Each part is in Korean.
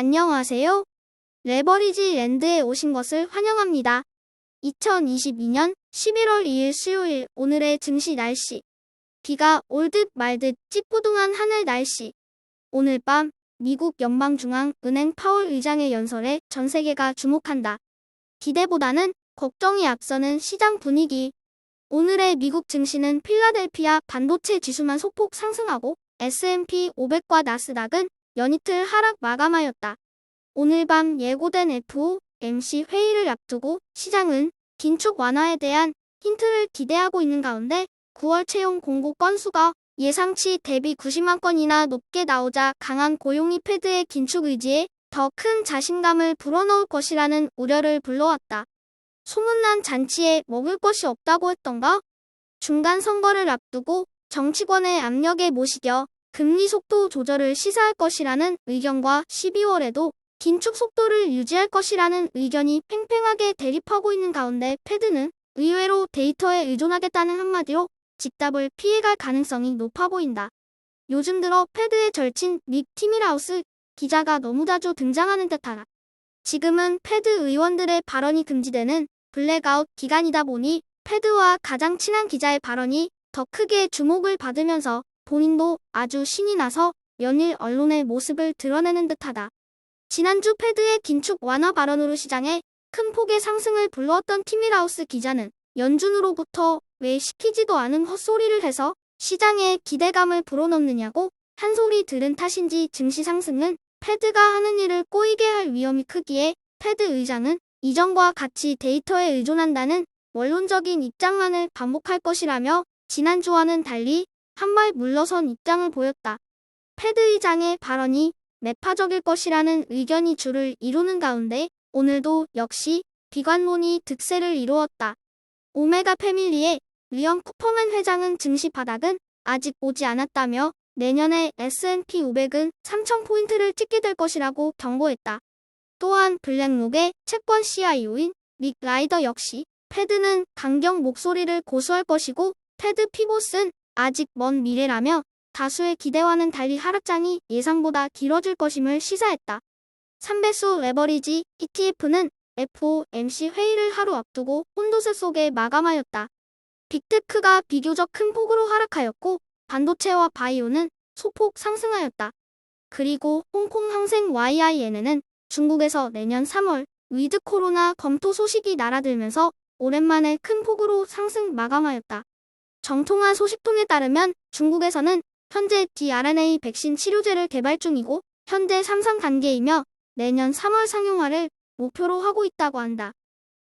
안녕하세요. 레버리지 랜드에 오신 것을 환영합니다. 2022년 11월 2일 수요일 오늘의 증시 날씨. 비가 올 듯 말 듯 찌뿌둥한 하늘 날씨. 오늘 밤 미국 연방중앙은행 파월 의장의 연설에 전 세계가 주목한다. 기대보다는 걱정이 앞서는 시장 분위기. 오늘의 미국 증시는 필라델피아 반도체 지수만 소폭 상승하고 S&P 500과 나스닥은 연이틀 하락 마감하였다. 오늘 밤 예고된 FOMC 회의를 앞두고 시장은 긴축 완화에 대한 힌트를 기대하고 있는 가운데 9월 채용 공고 건수가 예상치 대비 90만 건이나 높게 나오자 강한 고용이 패드의 긴축 의지에 더 큰 자신감을 불어넣을 것이라는 우려를 불러왔다. 소문난 잔치에 먹을 것이 없다고 했던가? 중간 선거를 앞두고 정치권의 압력에 못 이겨 금리 속도 조절을 시사할 것이라는 의견과 12월에도 긴축 속도를 유지할 것이라는 의견이 팽팽하게 대립하고 있는 가운데 패드는 의외로 데이터에 의존하겠다는 한마디로 직답을 피해갈 가능성이 높아 보인다. 요즘 들어 패드의 절친 닉 티밀하우스 기자가 너무 자주 등장하는 듯하다. 지금은 패드 의원들의 발언이 금지되는 블랙아웃 기간이다 보니 패드와 가장 친한 기자의 발언이 더 크게 주목을 받으면서 본인도 아주 신이 나서 연일 언론의 모습을 드러내는 듯하다. 지난주 패드의 긴축 완화 발언으로 시장에 큰 폭의 상승을 불러왔던 티밀하우스 기자는 연준으로부터 왜 시키지도 않은 헛소리를 해서 시장에 기대감을 불어넣느냐고 한 소리 들은 탓인지 증시 상승은 패드가 하는 일을 꼬이게 할 위험이 크기에 패드 의장은 이전과 같이 데이터에 의존한다는 원론적인 입장만을 반복할 것이라며 지난주와는 달리 한 발 물러선 입장을 보였다. 패드 의장의 발언이 매파적일 것이라는 의견이 주를 이루는 가운데 오늘도 역시 비관론이 득세를 이루었다. 오메가 패밀리의 리언 쿠퍼맨 회장은 증시 바닥은 아직 오지 않았다며 내년에 S&P 500은 3,000포인트를 찍게 될 것이라고 경고했다. 또한 블랙록의 채권 CIO인 닉 라이더 역시 패드는 강경 목소리를 고수할 것이고 패드 피봇은 아직 먼 미래라며 다수의 기대와는 달리 하락장이 예상보다 길어질 것임을 시사했다. 3배수 레버리지 ETF는 FOMC 회의를 하루 앞두고 혼돈세 속에 마감하였다. 빅테크가 비교적 큰 폭으로 하락하였고 반도체와 바이오는 소폭 상승하였다. 그리고 홍콩 항생 YIN에는 중국에서 내년 3월 위드 코로나 검토 소식이 날아들면서 오랜만에 큰 폭으로 상승 마감하였다. 정통한 소식통에 따르면 중국에서는 현재 tRNA 백신 치료제를 개발 중이고 현재 3상 단계이며 내년 3월 상용화를 목표로 하고 있다고 한다.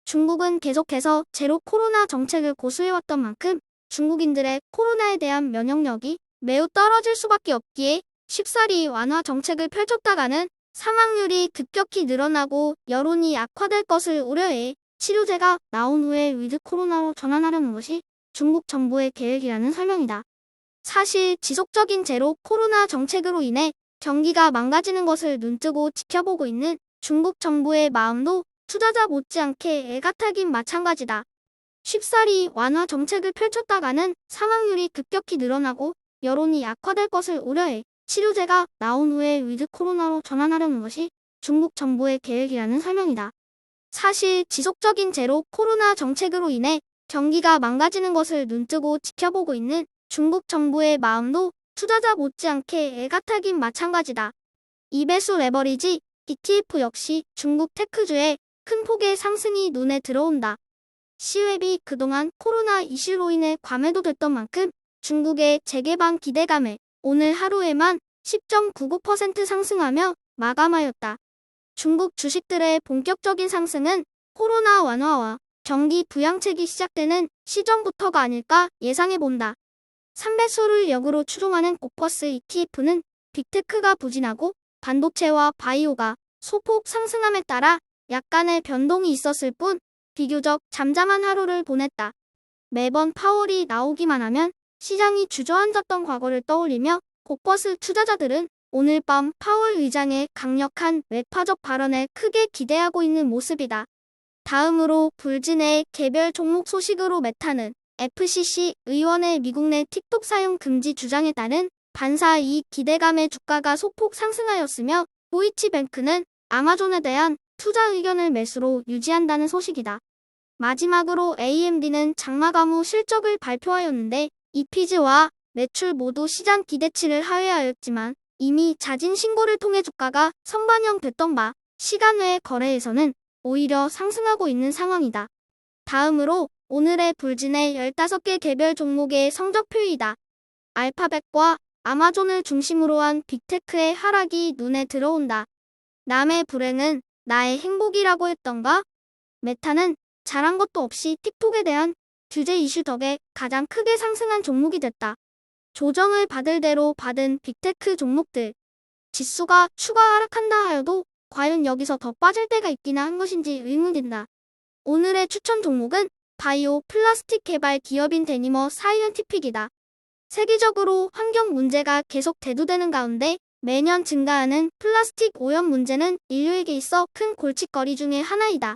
중국은 계속해서 제로 코로나 정책을 고수해왔던 만큼 중국인들의 코로나에 대한 면역력이 매우 떨어질 수밖에 없기에 쉽사리 완화 정책을 펼쳤다가는 사망률이 급격히 늘어나고 여론이 악화될 것을 우려해 치료제가 나온 후에 위드 코로나로 전환하려는 것이 중국 정부의 계획이라는 설명이다. 사실 지속적인 제로 코로나 정책으로 인해 경기가 망가지는 것을 눈뜨고 지켜보고 있는 중국 정부의 마음도 투자자 못지않게 애가타긴 마찬가지다. 쉽사리 완화 정책을 펼쳤다가는 사망률이 급격히 늘어나고 여론이 악화될 것을 우려해 치료제가 나온 후에 위드 코로나로 전환하려는 것이 중국 정부의 계획이라는 설명이다. 사실 지속적인 제로 코로나 정책으로 인해 경기가 망가지는 것을 눈뜨고 지켜보고 있는 중국 정부의 마음도 투자자 못지않게 애가타긴 마찬가지다. 2배수 레버리지 ETF 역시 중국 테크주의 큰 폭의 상승이 눈에 들어온다. 시웹이 그동안 코로나 이슈로 인해 과매도됐던 만큼 중국의 재개방 기대감에 오늘 하루에만 10.99% 상승하며 마감하였다. 중국 주식들의 본격적인 상승은 코로나 완화와 경기 부양책이 시작되는 시점부터가 아닐까 예상해본다. 3배수를 역으로 추종하는 코퍼스 ETF는 빅테크가 부진하고 반도체와 바이오가 소폭 상승함에 따라 약간의 변동이 있었을 뿐 비교적 잠잠한 하루를 보냈다. 매번 파월이 나오기만 하면 시장이 주저앉았던 과거를 떠올리며 코퍼스 투자자들은 오늘 밤 파월 의장의 강력한 매파적 발언에 크게 기대하고 있는 모습이다. 다음으로 불진의 개별 종목 소식으로 메타는 FCC 의원의 미국 내 틱톡 사용 금지 주장에 따른 반사 이익 기대감에 주가가 소폭 상승하였으며 도이치뱅크는 아마존에 대한 투자 의견을 매수로 유지한다는 소식이다. 마지막으로 AMD는 장마 감후 실적을 발표하였는데 EPS와 매출 모두 시장 기대치를 하회하였지만 이미 자진 신고를 통해 주가가 선반영됐던 바 시간 외 거래에서는 오히려 상승하고 있는 상황이다. 다음으로 오늘의 불진의 15개 개별 종목의 성적표이다. 알파벳과 아마존을 중심으로 한 빅테크의 하락이 눈에 들어온다. 남의 불행은 나의 행복이라고 했던가? 메타는 잘한 것도 없이 틱톡에 대한 규제 이슈 덕에 가장 크게 상승한 종목이 됐다. 조정을 받을 대로 받은 빅테크 종목들. 지수가 추가 하락한다 하여도 과연 여기서 더 빠질 때가 있기나 한 것인지 의문된다. 오늘의 추천 종목은 바이오 플라스틱 개발 기업인 데니머 사이언티픽이다. 세계적으로 환경 문제가 계속 대두되는 가운데 매년 증가하는 플라스틱 오염 문제는 인류에게 있어 큰 골칫거리 중의 하나이다.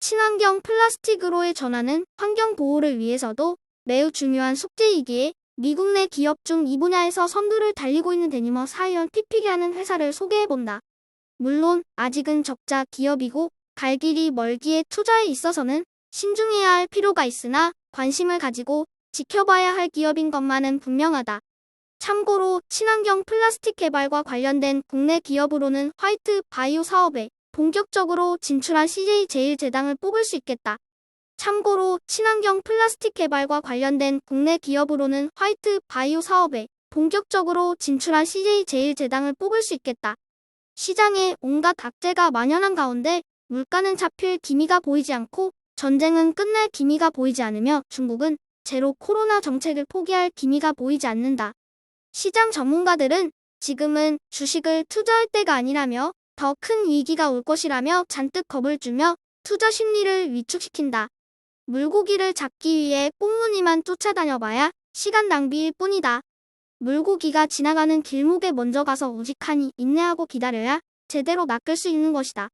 친환경 플라스틱으로의 전환은 환경 보호를 위해서도 매우 중요한 숙제이기에 미국 내 기업 중 이 분야에서 선두를 달리고 있는 데니머 사이언티픽이라는 회사를 소개해본다. 물론 아직은 적자 기업이고 갈 길이 멀기에 투자에 있어서는 신중해야 할 필요가 있으나 관심을 가지고 지켜봐야 할 기업인 것만은 분명하다. 참고로 친환경 플라스틱 개발과 관련된 국내 기업으로는 화이트 바이오 사업에 본격적으로 진출한 CJ제일제당을 뽑을 수 있겠다. 참고로 친환경 플라스틱 개발과 관련된 국내 기업으로는 화이트 바이오 사업에 본격적으로 진출한 CJ제일제당을 뽑을 수 있겠다. 시장에 온갖 악재가 만연한 가운데 물가는 잡힐 기미가 보이지 않고 전쟁은 끝날 기미가 보이지 않으며 중국은 제로 코로나 정책을 포기할 기미가 보이지 않는다. 시장 전문가들은 지금은 주식을 투자할 때가 아니라며 더 큰 위기가 올 것이라며 잔뜩 겁을 주며 투자 심리를 위축시킨다. 물고기를 잡기 위해 꽁무니만 쫓아다녀봐야 시간 낭비일 뿐이다. 물고기가 지나가는 길목에 먼저 가서 우직하니 인내하고 기다려야 제대로 낚을 수 있는 것이다.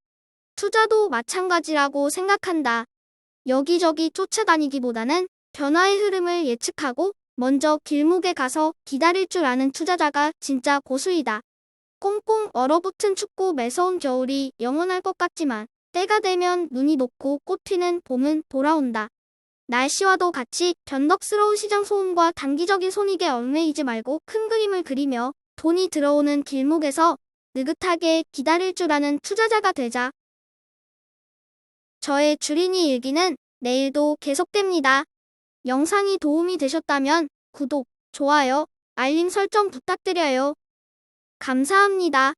투자도 마찬가지라고 생각한다. 여기저기 쫓아다니기보다는 변화의 흐름을 예측하고 먼저 길목에 가서 기다릴 줄 아는 투자자가 진짜 고수이다. 꽁꽁 얼어붙은 춥고 매서운 겨울이 영원할 것 같지만 때가 되면 눈이 녹고 꽃 피는 봄은 돌아온다. 날씨와도 같이 변덕스러운 시장 소음과 단기적인 손익에 얽매이지 말고 큰 그림을 그리며 돈이 들어오는 길목에서 느긋하게 기다릴 줄 아는 투자자가 되자. 저의 주린이 일기는 내일도 계속됩니다. 영상이 도움이 되셨다면 구독, 좋아요, 알림 설정 부탁드려요. 감사합니다.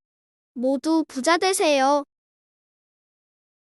모두 부자 되세요.